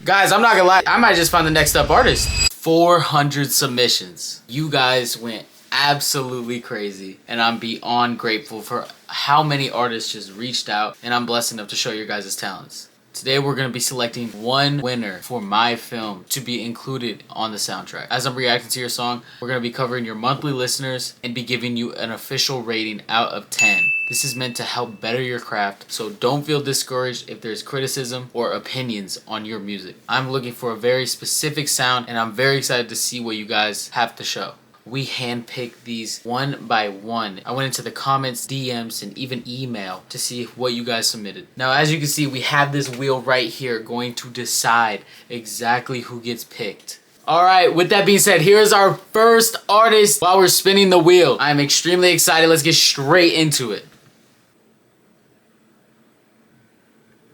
Guys, I'm not gonna lie, I might just find the next up artist. 400 submissions. You guys went absolutely crazy, and I'm beyond grateful for how many artists just reached out, and I'm blessed enough to show your guys' talents. Today we're going to be selecting one winner for my film to be included on the soundtrack. As I'm reacting to your song, we're going to be covering your monthly listeners and be giving you an official rating out of 10. This is meant to help better your craft, so don't feel discouraged if there's criticism or opinions on your music. I'm looking for a very specific sound, and I'm very excited to see what you guys have to show. We handpicked these one by one. I went into the comments, DMs, and even email to see what you guys submitted. Now, as you can see, we have this wheel right here going to decide exactly who gets picked. Alright, with that being said, here's our first artist while we're spinning the wheel. I'm extremely excited. Let's get straight into it.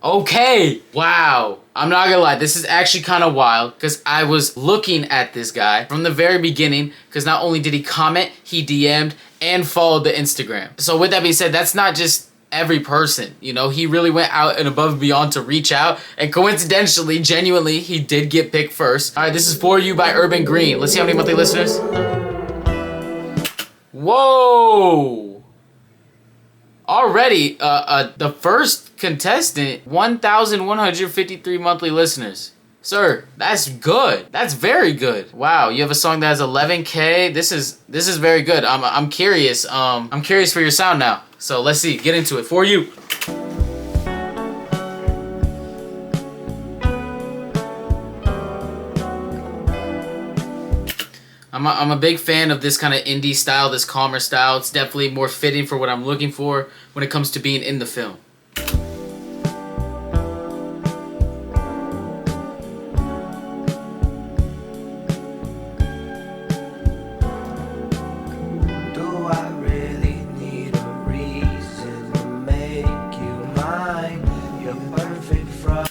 Okay, wow. I'm not gonna lie, this is actually kind of wild because I was looking at this guy from the very beginning because not only did he comment, he DM'd and followed the Instagram. So with that being said, that's not just every person, you know, he really went out and above and beyond to reach out, and coincidentally, genuinely, he did get picked first. All right, this is For You by URBANGREEN. Let's see how many monthly listeners. Whoa! Already, the first contestant, 1,153 monthly listeners. Sir, that's good. That's very good. Wow, you have a song that has 11K. This is very good. I'm curious. I'm curious for your sound now. So let's see. Get into it. For You. I'm a big fan of this kind of indie style, this calmer style. It's definitely more fitting for what I'm looking for when it comes to being in the film. Do I really need a reason to make you mine? You're perfect from...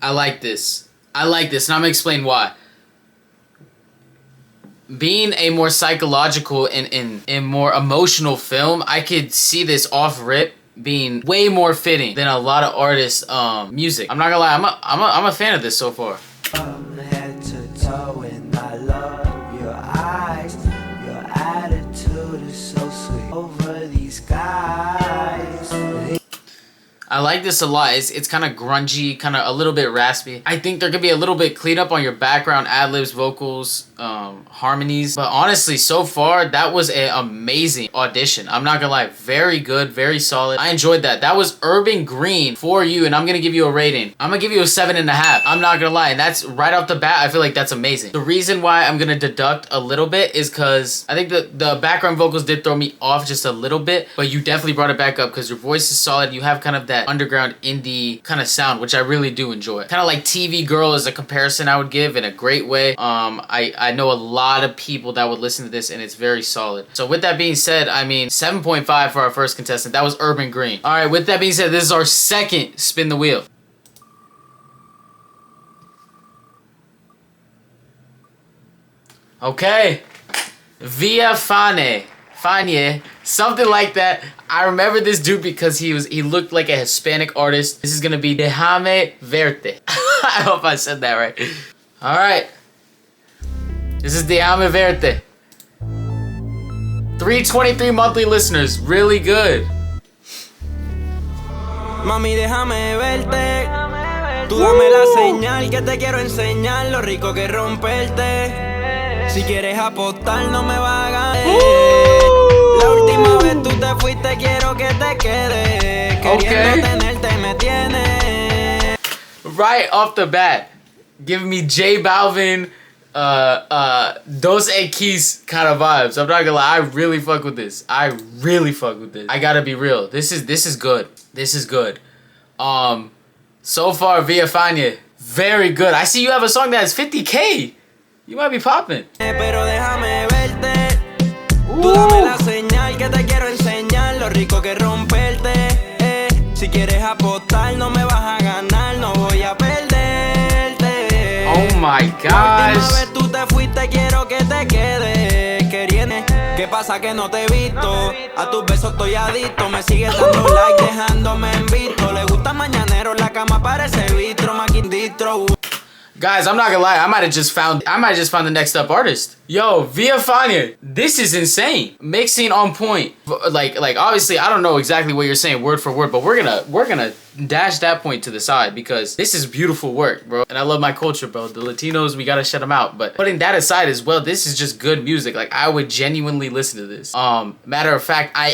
I like this. I like this, and I'm gonna explain why. Being a more psychological and more emotional film, I could see this off rip being way more fitting than a lot of artists' music. I'm not gonna lie, I'm a fan of this so far. From head to toe, and I love your eyes. Your attitude is so sweet over these guys. I like this a lot. It's kind of grungy, kind of a little bit raspy. I think there could be a little bit cleanup on your background, ad-libs, vocals, harmonies. But honestly, so far, that was an amazing audition. I'm not gonna lie, very good, very solid. I enjoyed that. That was URBANGREEN For You, and I'm gonna give you a rating. I'm gonna give you a 7.5. I'm not gonna lie, and that's right off the bat. I feel like that's amazing. The reason why I'm gonna deduct a little bit is because I think the background vocals did throw me off just a little bit, but you definitely brought it back up because your voice is solid. You have kind of that underground indie kind of sound, which I really do enjoy. Kind of like TV Girl is a comparison I would give in a great way. I know a lot of people that would listen to this, and it's very solid. So with that being said, I mean, 7.5 for our first contestant. That was URBANGREEN. All right, with that being said, this is our second spin the wheel. Okay, Via FANE. FANE, something like that. I remember this dude because he looked like a Hispanic artist. This is gonna be Déjame Verte. I hope I said that right. All right, this is Déjame Verte. 323 monthly listeners, really good. Mami, déjame verte. Tú dame la señal que te quiero enseñar lo rico que romperte. Si quieres apostar no me va a ganar. La última vez tú te fuiste, quiero que te quedes. Queriendo tenerte me tienes. Right off the bat, giving me J Balvin, Dos X kind of vibes. I'm not gonna lie, I really fuck with this. I gotta be real. This is good. This is good. So far, Via FANE, very good. I see you have a song that has 50K. You might be popping. Pero déjame verte. Tú dame la señal que te quiero enseñar lo rico que romperte. Si quieres apostar no me vas a ganar, no voy a perderte. Oh my gosh. La última vez tú te fuiste, quiero que te quedes. Queriendo, ¿qué pasa que no te he visto? A tus besos estoy adicto, me sigues dando like dejándome en visto. Le gusta mañanero, la cama parece vitro, maquinita. Guys, I'm not gonna lie, I might have just found the next up artist. Yo, FLYNN, this is insane. Mixing on point. Like obviously I don't know exactly what you're saying word for word, but we're gonna dash that point to the side because this is beautiful work, bro. And I love my culture, bro. The Latinos, we gotta shut them out. But putting that aside as well, this is just good music. Like, I would genuinely listen to this. Matter of fact, I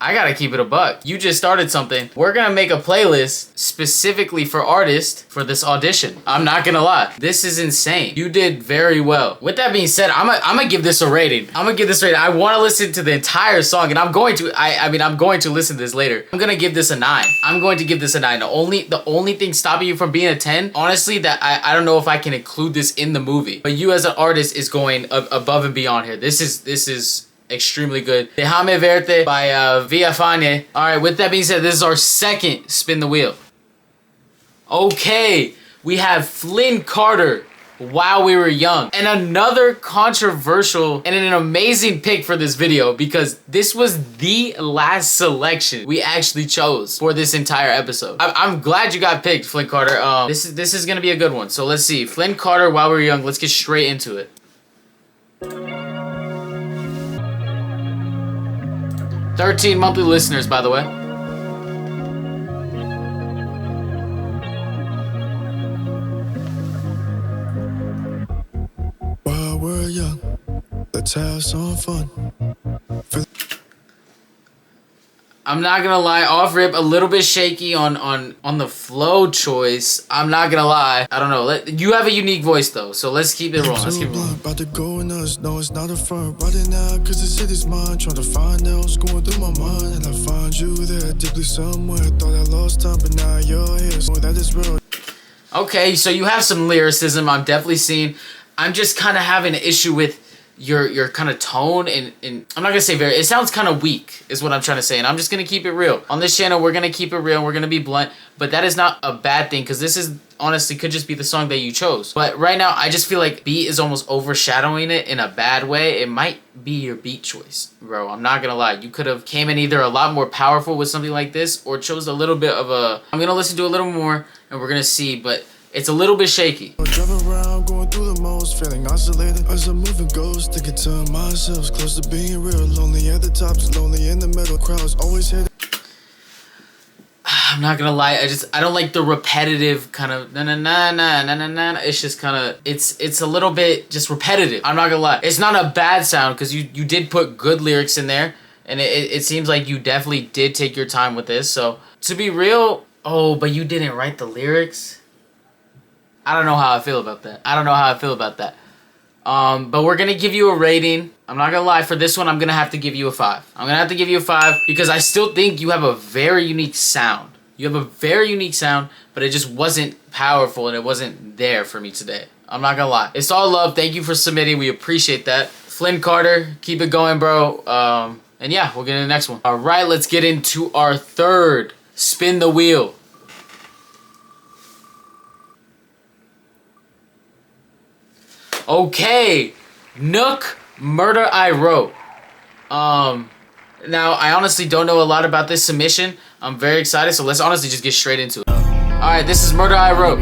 gotta keep it a buck. You just started something. We're gonna make a playlist specifically for artists for this audition. I'm not gonna lie. This is insane. You did very well. With that being said, I'm gonna give this a rating. I wanna listen to the entire song, and I'm going to listen to this later. I'm gonna give this a 9. I'm going to give this a 9. The only thing stopping you from being a 10, honestly, that I don't know if I can include this in the movie, but you as an artist is going above and beyond here. This is extremely good. Déjame Verte by FLYNN. All right, with that being said, this is our second spin the wheel. Okay, we have Flynn Carter, While We Were Young, and another controversial and an amazing pick for this video because this was the last selection we actually chose for this entire episode. I'm glad you got picked, Flynn Carter. This is gonna be a good one. So let's see, Flynn Carter, While We Were Young. Let's get straight into it. 13 monthly listeners, by the way. While we're young, let's have some fun. I'm not gonna lie, off rip, a little bit shaky on the flow choice. I'm not gonna lie. I don't know. You have a unique voice though, so let's keep it rolling. Let's keep it rolling. About to go and us, no, it's not a front. Running out, cause the city's mine. Trying to find out what's going through my mind. And I find you there deeply somewhere. Thought I lost time, but now you're here. So that is real. Okay, so you have some lyricism. I'm definitely seeing. I'm just kind of having an issue with your kind of tone and I'm not gonna say it sounds kind of weak is what I'm trying to say, and I'm just gonna keep it real. On this channel, we're gonna keep it real, we're gonna be blunt, but that is not a bad thing because this is honestly could just be the song that you chose. But right now, I just feel like beat is almost overshadowing it in a bad way. It might be your beat choice, bro. I'm not gonna lie. You could have came in either a lot more powerful with something like this or chose a little bit of a, I'm gonna listen to a little more and we're gonna see, but it's a little bit shaky. Driving around, going through the most, feeling isolated as I'm moving ghost, thinking to myself, close to being real. Lonely at the top, just lonely in the middle. Crowds always hit. I'm not gonna lie, I don't like the repetitive kind of na na na na na na na. It's just kind of it's a little bit just repetitive. I'm not gonna lie. It's not a bad sound because you did put good lyrics in there, and it seems like you definitely did take your time with this. So to be real, oh, but you didn't write the lyrics. I don't know how I feel about that. But we're gonna give you a rating. I'm not gonna lie, for this one, I'm gonna have to give you a 5. I'm gonna have to give you a 5 because I still think you have a very unique sound. But it just wasn't powerful and it wasn't there for me today. I'm not gonna lie. It's all love. Thank you for submitting. We appreciate that. Flynn Carter, keep it going, bro. And yeah, we'll get into the next one. All right, let's get into our third spin the wheel. Okay, Nook, Murder I Wrote. Now I honestly don't know a lot about this submission. I'm very excited, so let's honestly just get straight into it. Alright, this is Murder I Wrote.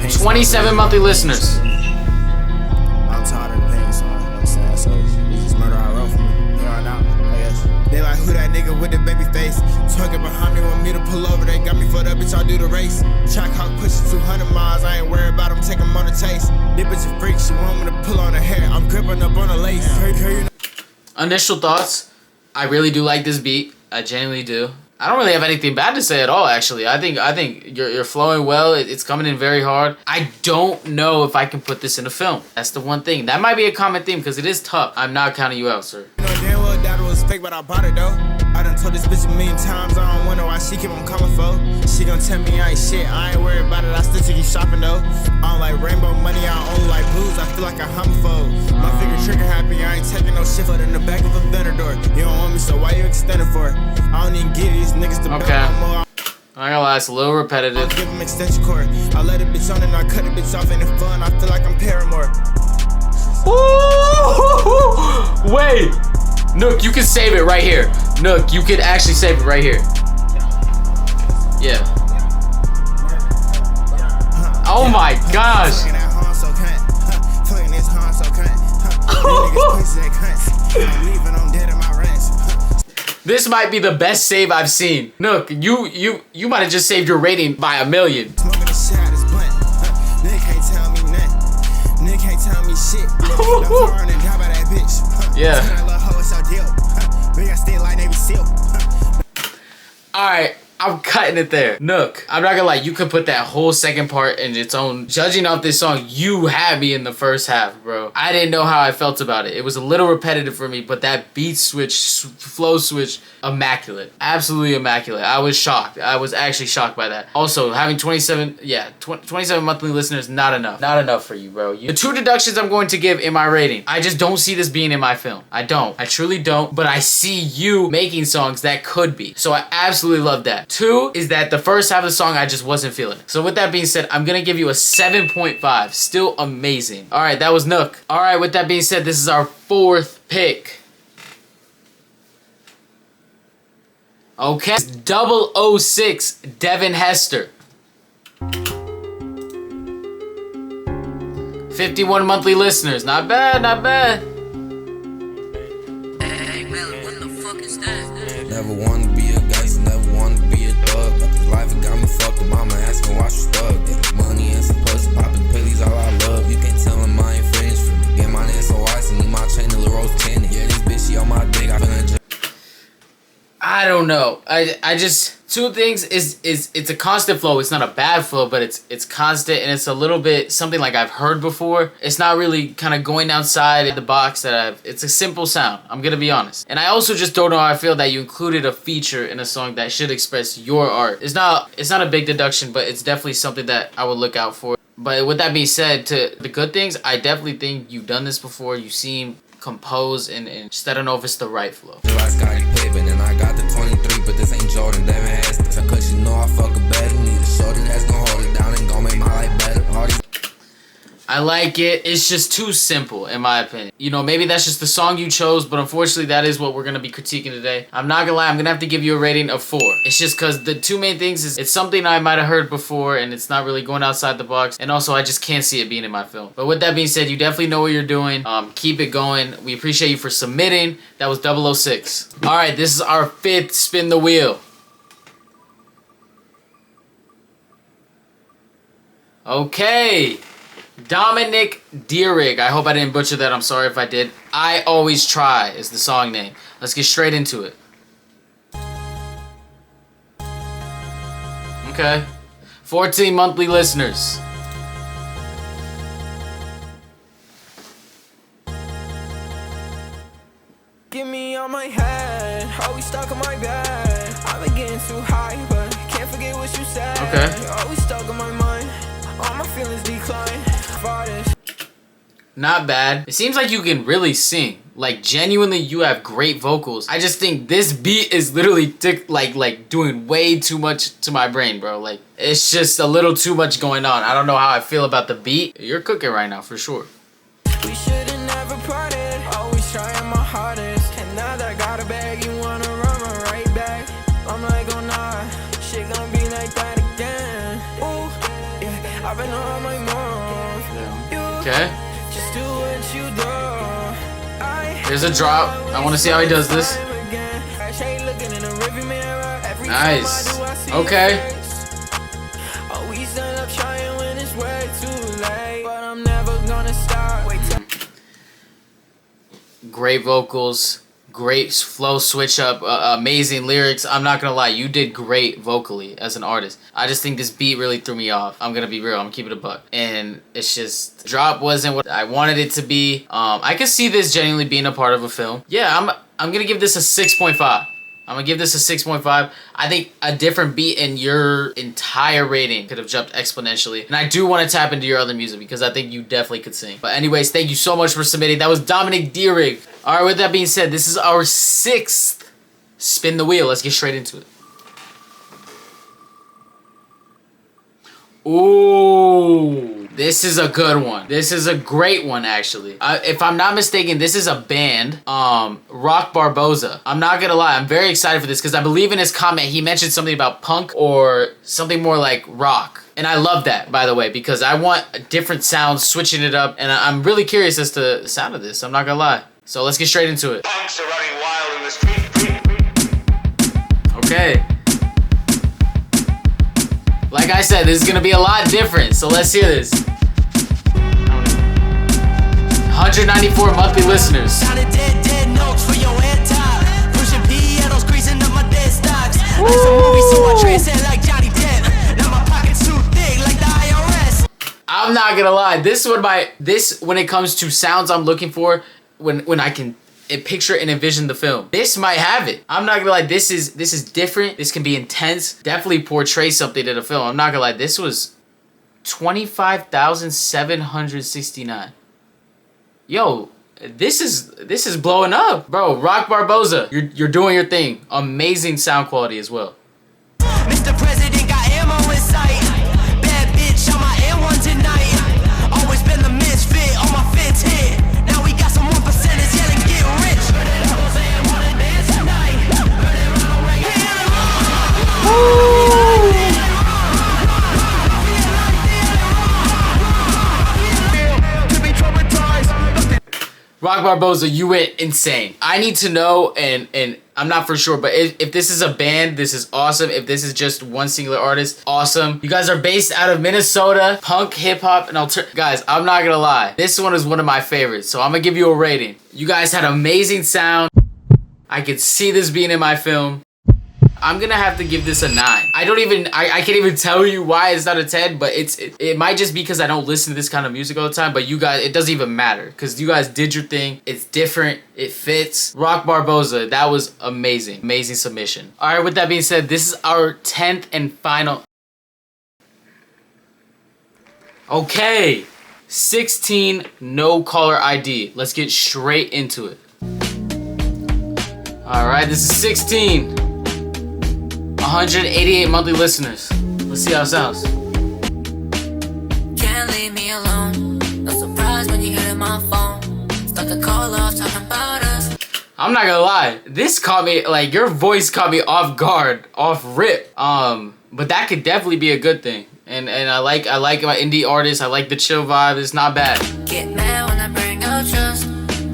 27 monthly listeners. I'm tired of the pain song, you know what I'm saying? So this is Murder I Wrote for me. Here on out, I guess. They like, who that nigga with the baby face? Talking behind me, want me to pull over. They got me for that bitch, I'll do the race. Track hawk pushing 200 miles, I ain't worried about them, take them on the taste. This bitch a freak, she want me to pull on her hair. I'm gripping up on her lace. Initial thoughts, I really do like this beat. I genuinely do. I don't really have anything bad to say at all, actually. I think you're flowing well. It's coming in very hard. I don't know if I can put this in a film. That's the one thing. That might be a common theme because it is tough. I'm not counting you out, sir. You know damn well that was fake, but I bought it though. I done told this bitch a million times, I don't wonder why she keep on coming for. She gon' tell me I ain't shit, I ain't worried about it, I still keep shopping though. I don't like rainbow money, I only like blues, I feel like a homophobe. My finger trigger happy, I ain't taking no shit, but in the back of a vendor door. You don't want me, so why you extending for it? I don't even get these niggas to okay. I'm not gonna lie, it's a little repetitive. Give him extension cord, I let a bitch on and I cut a bitch off, ain't it fun? I feel like I'm Paramore. Ooh, wait! Nook, you can save it right here. Nook, you could actually save it right here. Yeah. Oh my gosh. Fucking that horn so cunt. Fucking this horn so cunt. Niggas pussy that cunts. I'm leaving, I'm dead in my rents. This might be the best save I've seen. Nook, you might have just saved your rating by 1 million. Smoking the shit out his blunt. Nick can't tell me nothing. Nick can't tell me shit. The foreign and die by that bitch. Yeah. That little hoe is your deal. We got stay like Navy SEAL. Alright, I'm cutting it there. Nook, I'm not gonna lie, you could put that whole second part in its own. Judging off this song, you had me in the first half, bro. I didn't know how I felt about it. It was a little repetitive for me, but that beat switch, flow switch, immaculate. Absolutely immaculate. I was shocked. I was actually shocked by that. Also, having 27 monthly listeners, not enough. Not enough for you, bro. The 2 deductions I'm going to give in my rating. I just don't see this being in my film. I don't. I truly don't. But I see you making songs that could be. So I absolutely love that. 2 is that the first half of the song I just wasn't feeling. So with that being said, I'm gonna give you a 7.5. Still amazing. Alright, that was Nook. Alright, with that being said, this is our 4th pick. Okay, 006, Devin Hester. 51 monthly listeners. Not bad, not bad. Hey, man, what the fuck is that? Never wanted to be a gangster, never wanted to be a thug. But this life it got me fucked up. Mama asking why she stuck. Getting money and some pussy, popping pillies, all I love. You can't tell him I ain't finished for me. Get my name so ice and leave my chain to Lil Rose 10. Yeah, this bitch, she on my dick. I finna I don't know. I just 2 things is it's a constant flow. It's not a bad flow, but it's constant and it's a little bit something like I've heard before. It's not really kind of going outside the box it's a simple sound. I'm gonna be honest. And I also just don't know how I feel that you included a feature in a song that should express your art. It's not a big deduction, but it's definitely something that I would look out for. But with that being said, to the good things, I definitely think you've done this before. You seem composed and just I don't know if it's the right flow. I Scottie Pippen and I got the 23, but this ain't Jordan, Devin Hester. Cause you know I fuck a better. Need a shorty that's gon' hold it down and gon' make my life better. All these I like it. It's just too simple, in my opinion. You know, maybe that's just the song you chose, but unfortunately, that is what we're going to be critiquing today. I'm not going to lie, I'm going to have to give you a rating of 4. It's just because the 2 main things is it's something I might have heard before, and it's not really going outside the box, and also I just can't see it being in my film. But with that being said, you definitely know what you're doing. Keep it going. We appreciate you for submitting. That was 006. All right, this is our 5th spin the wheel. Okay. Domonic DIRIG. I hope I didn't butcher that. I'm sorry if I did. I Always Try is the song name. Let's get straight into it. Okay. 14 monthly listeners. Get me on my head, always stuck on my bed. I've been getting too high, but can't forget what you said. Okay. Always stuck on my mind, all my feelings decline. Not bad. It seems like you can really sing. Like genuinely, you have great vocals. I just think this beat is literally like doing way too much to my brain, bro. Like it's just a little too much going on. I don't know how I feel about the beat. You're cooking right now for sure. We should've never parted, always trying my hardest. And now that I got a bag, you wanna run right back. I'm like, oh nah, shit gonna be like that again. Ooh, yeah, I've been on my mom. Okay. Just do what you do. Here's a drop. I want to see how he does this. Nice. Okay. Great vocals. Great flow switch up. Amazing lyrics. I'm not gonna lie, you did great vocally as an artist. I just think this beat really threw me off. I'm gonna be real. I'm gonna keep it a buck. And it's just, the drop wasn't what I wanted it to be. I could see this genuinely being a part of a film. Yeah, I'm gonna give this a 6.5. I'm gonna give this a 6.5. I think a different beat in your entire rating could have jumped exponentially. And I do want to tap into your other music because I think you definitely could sing. But anyways, thank you so much for submitting. That was Domonic DIRIG. All right, with that being said, this is our 6th spin the wheel. Let's get straight into it. Ooh. This is a good one. This is a great one, actually. If I'm not mistaken, this is a band, Rock Barboza. I'm not gonna lie, I'm very excited for this because I believe in his comment, he mentioned something about punk or something more like rock. And I love that, by the way, because I want different sounds, switching it up, and I'm really curious as to the sound of this, I'm not gonna lie. So let's get straight into it. Punks are running wild in the street. Okay. Like I said, this is gonna be a lot different, so let's hear this. 194 monthly listeners. I'm not gonna lie, this when it comes to sounds I'm looking for, when I can picture and envision the film, this might have it. I'm not gonna lie, this is different. This can be intense. Definitely portray something in the film. I'm not gonna lie, this was 25,769. Yo, this is blowing up, bro. Rock Barboza, you're doing your thing. Amazing sound quality as well. Mr. President got ammo in sight. Bad bitch on my M1 tonight. Always been the misfit on my fits hit. Now we got some 1%ers yelling get rich. Rock Barboza, you went insane. I need to know, and I'm not for sure, but if this is a band, this is awesome. If this is just one singular artist, awesome. You guys are based out of Minnesota, punk, hip hop, and alternative. Guys, I'm not gonna lie, this one is one of my favorites, so I'm gonna give you a rating. You guys had amazing sound. I could see this being in my film. I'm gonna have to give this a 9. I can't even tell you why it's not a 10, but it might just be because I don't listen to this kind of music all the time, but you guys, it doesn't even matter because you guys did your thing. It's different, it fits. Rock Barboza, that was amazing. Amazing submission. All right, with that being said, this is our 10th and final. Okay, 16 no caller ID. Let's get straight into it. All right, this is 16. 188 monthly listeners. Let's see how it sounds. Can't leave me alone. No surprise when you hit my phone. Start the call off talking about us. I'm not gonna lie, this caught me, like, your voice caught me off guard, off rip. But that could definitely be a good thing. And I like my indie artists. I like the chill vibe. It's not bad. Get mad when I bring out trust.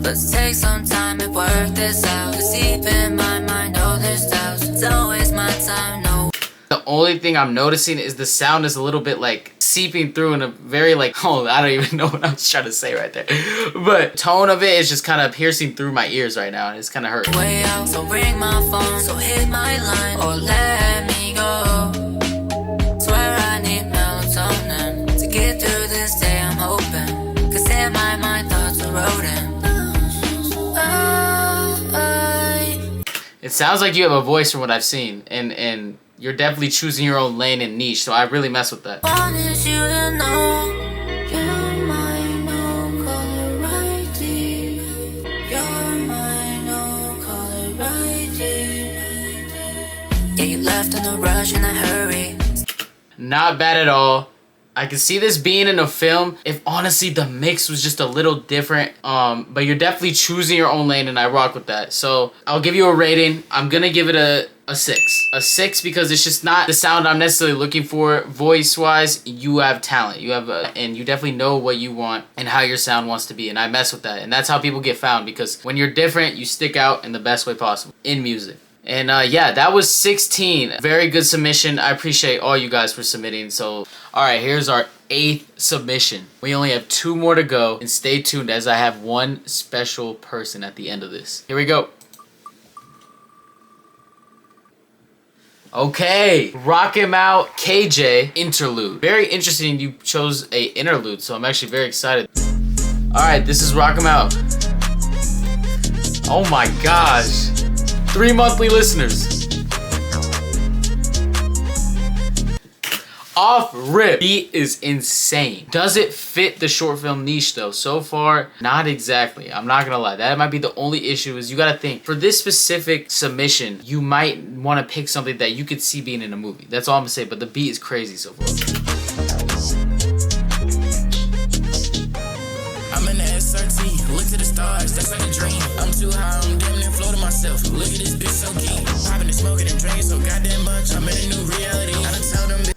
Let's take some time and work this out. It's deep in my mind, oh, there's doubts. It's always my time, no. The only thing I'm noticing is the sound is a little bit like seeping through in a very like, oh, I don't even know what I was trying to say right there. But tone of it is just kind of piercing through my ears right now and it's kind of hurt. Way out, so ring my phone, so hit my line or let me go. Swear I need melatonin to get through this day, I'm hoping. Cause in my mind thoughts are rodent. It sounds like you have a voice from what I've seen, and you're definitely choosing your own lane and niche, so I really mess with that. Wanted you to know you're my no color righty. You're my no color righty. Yeah, you left in a rush and a hurry. Not bad at all. I can see this being in a film if honestly the mix was just a little different. But you're definitely choosing your own lane and I rock with that. So I'll give you a rating. I'm gonna give it a 6. A 6 because it's just not the sound I'm necessarily looking for. Voice wise, you have talent. You have and you definitely know what you want and how your sound wants to be. And I mess with that. And that's how people get found because when you're different, you stick out in the best way possible in music. And yeah, that was 16. Very good submission. I appreciate all you guys for submitting. So, all right, here's our 8th submission. We only have 2 more to go. And stay tuned as I have one special person at the end of this. Here we go. Okay, Rock Him Out KJ interlude. Very interesting you chose a interlude, so I'm actually very excited. All right, this is Rock Him Out. Oh my gosh. 3 monthly listeners. Off rip. Beat is insane. Does it fit the short film niche though? So far, not exactly. I'm not gonna lie. That might be the only issue is you gotta think. For this specific submission, you might want to pick something that you could see being in a movie. That's all I'm gonna say, but the beat is crazy so far. Look to the stars, that's like a dream. I'm too high, I'm damn near floating myself. Look at this bitch so keen. Popping and smoking and drinking so goddamn much. I'm in a new reality. I done told them.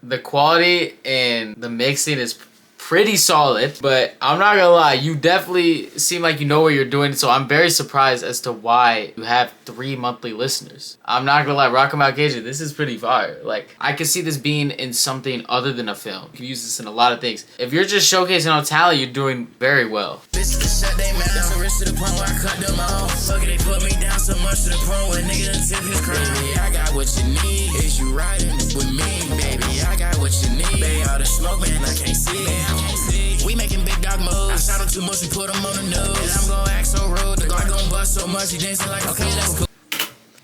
The quality and the mixing is pretty solid, but I'm not gonna lie, you definitely seem like you know what you're doing, so I'm very surprised as to why you have 3 monthly listeners. I'm not gonna lie, Rock 'em Out KJ, this is pretty fire. Like, I could see this being in something other than a film. You can use this in a lot of things. If you're just showcasing on talent, you're doing very well. This is the shut they mouth. That's the rest of the point where I cut them off. Fuck it, they put me down so much to the point where nigga done tip his crown. Baby, I got what you need. Is you riding with me, baby? I got what you need. Baby, all the smoke, man, I can't see. We making big dog moves. I shot him too much, we put him on the news. And I'm gonna act so rude. The guy gon' bust so much, he dancing like, okay, that's cool.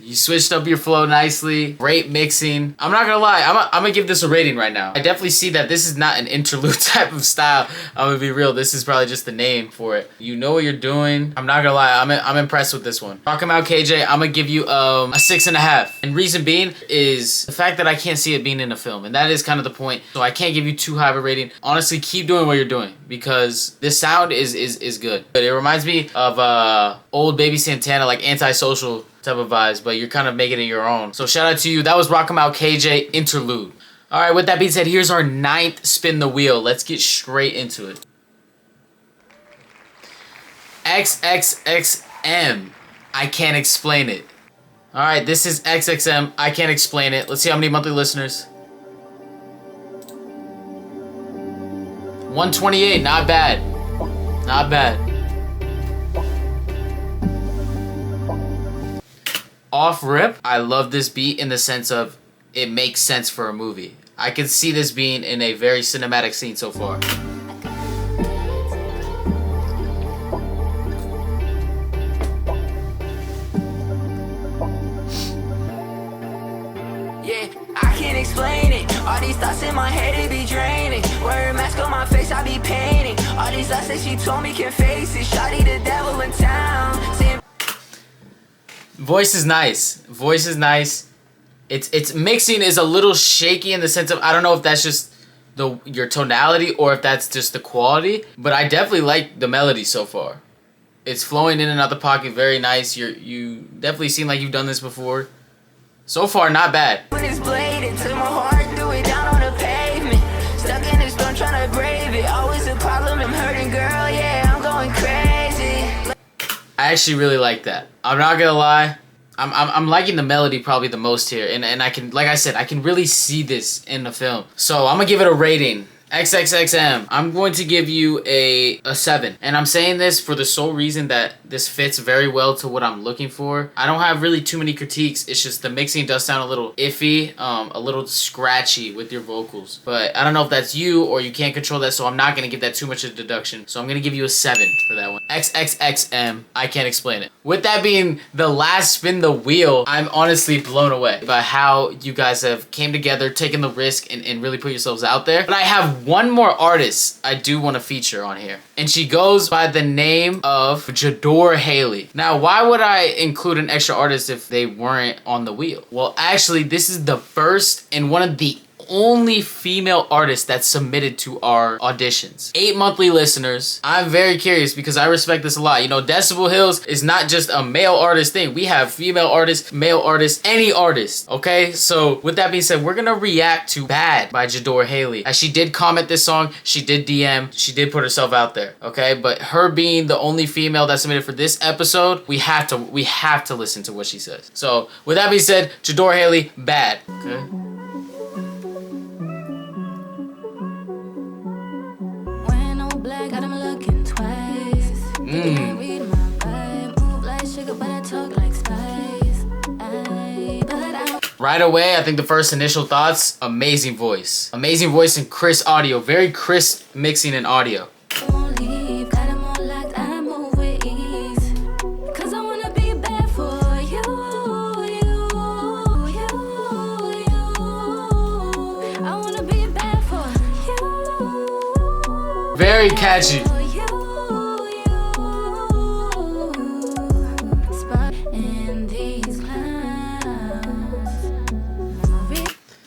You switched up your flow nicely. Great mixing. I'm not gonna lie, I'm gonna give this a rating right now. I definitely see that this is not an interlude type of style. I'm gonna be real, this is probably just the name for it. You know what you're doing. I'm not gonna lie, I'm impressed with this one. Rock 'em Out KJ, I'm gonna give you a 6.5. And reason being is the fact that I can't see it being in a film. And that is kind of the point. So I can't give you too high of a rating. Honestly, keep doing what you're doing because this sound is good. But it reminds me of old Baby Santana, like Antisocial type of vibes, but you're kind of making it your own. So shout out to you. That was Rock 'em Out KJ interlude. All right, with that being said, here's our 9th spin the wheel. Let's get straight into it. XXXM. I can't explain it. All right, this is XXM. I can't explain it. Let's see how many monthly listeners. 128. Not bad. Not bad. Off rip, I love this beat in the sense of it makes sense for a movie. I can see this being in a very cinematic scene so far. Yeah, I can't explain it. All these thoughts in my head, they be draining. Wear a mask on my face, I be painting. All these lies that she told me can face it. Shawty the devil in town. Voice is nice. Voice is nice. It's mixing is a little shaky in the sense of I don't know if that's just your tonality or if that's just the quality, but I definitely like the melody so far. It's flowing in and out the pocket, very nice. You definitely seem like you've done this before. So far, not bad. When it's bladed to my heart, do it down on the pavement. Stuck in this storm trying to brave it. Always a problem, I'm hurting, girl. Yeah, I'm going crazy. I actually really like that. I'm not gonna lie. I'm liking the melody probably the most here, and I can, like I said, I can really see this in the film. So I'm gonna give it a rating. XXXM. I'm going to give you a 7. And I'm saying this for the sole reason that this fits very well to what I'm looking for. I don't have really too many critiques. It's just the mixing does sound a little iffy, a little scratchy with your vocals. But I don't know if that's you or you can't control that, so I'm not going to give that too much of a deduction. So I'm going to give you a 7 for that one. XXXM. I can't explain it. With that being the last spin the wheel, I'm honestly blown away by how you guys have came together, taken the risk, and really put yourselves out there. But I have one more artist I do want to feature on here, and she goes by the name of Jador Haley. Now, why would I include an extra artist if they weren't on the wheel? Well, actually, this is the first and one of the only female artist that submitted to our auditions. 8 monthly listeners. I'm very curious because I respect this a lot. You know, Decibel Hills is not just a male artist thing. We have female artists, male artists, any artist. Okay, so with that being said, we're gonna react to Bad by Jador Haley. As she did comment this song, she did DM, she did put herself out there. Okay, but her being the only female that submitted for this episode, we have to listen to what she says. So with that being said, Jador Haley, Bad. Okay. Right away, I think the first initial thoughts, amazing voice. Amazing voice and crisp audio. Very crisp mixing and audio. Very catchy.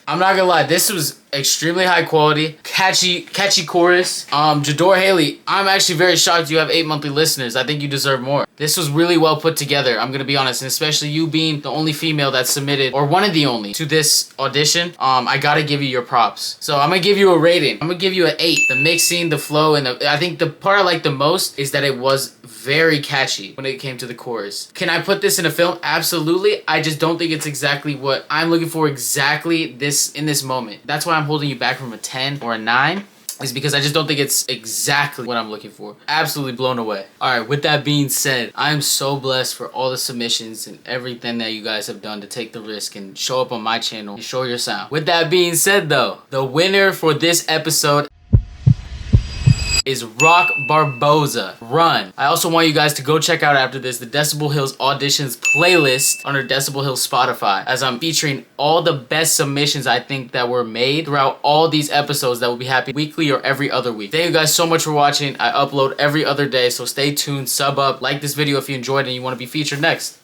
I'm not gonna lie, this was extremely high quality, catchy chorus. Jador Haley, I'm actually very shocked you have 8 monthly listeners. I think you deserve more. This was really well put together, I'm gonna be honest, and especially you being the only female that submitted, or one of the only, to this audition. I gotta give you your props. So I'm gonna give you a rating. I'm gonna give you an 8. The mixing, the flow, and I think the part I like the most is that it was very catchy when it came to the chorus. Can I put this in a film? Absolutely. I just don't think it's exactly what I'm looking for exactly in this moment. That's why I'm holding you back from a 10 or a 9. Is because I just don't think it's exactly what I'm looking for. Absolutely blown away. Alright, with that being said, I'm so blessed for all the submissions and everything that you guys have done to take the risk and show up on my channel and show your sound. With that being said though, the winner for this episode is Rock Barboza. Run. I also want you guys to go check out after this the Decibel Hills auditions playlist under Decibel Hills Spotify, as I'm featuring all the best submissions I think that were made throughout all these episodes that will be happening weekly or every other week. Thank you guys so much for watching. I upload every other day, so stay tuned, sub up, like this video if you enjoyed and you want to be featured next.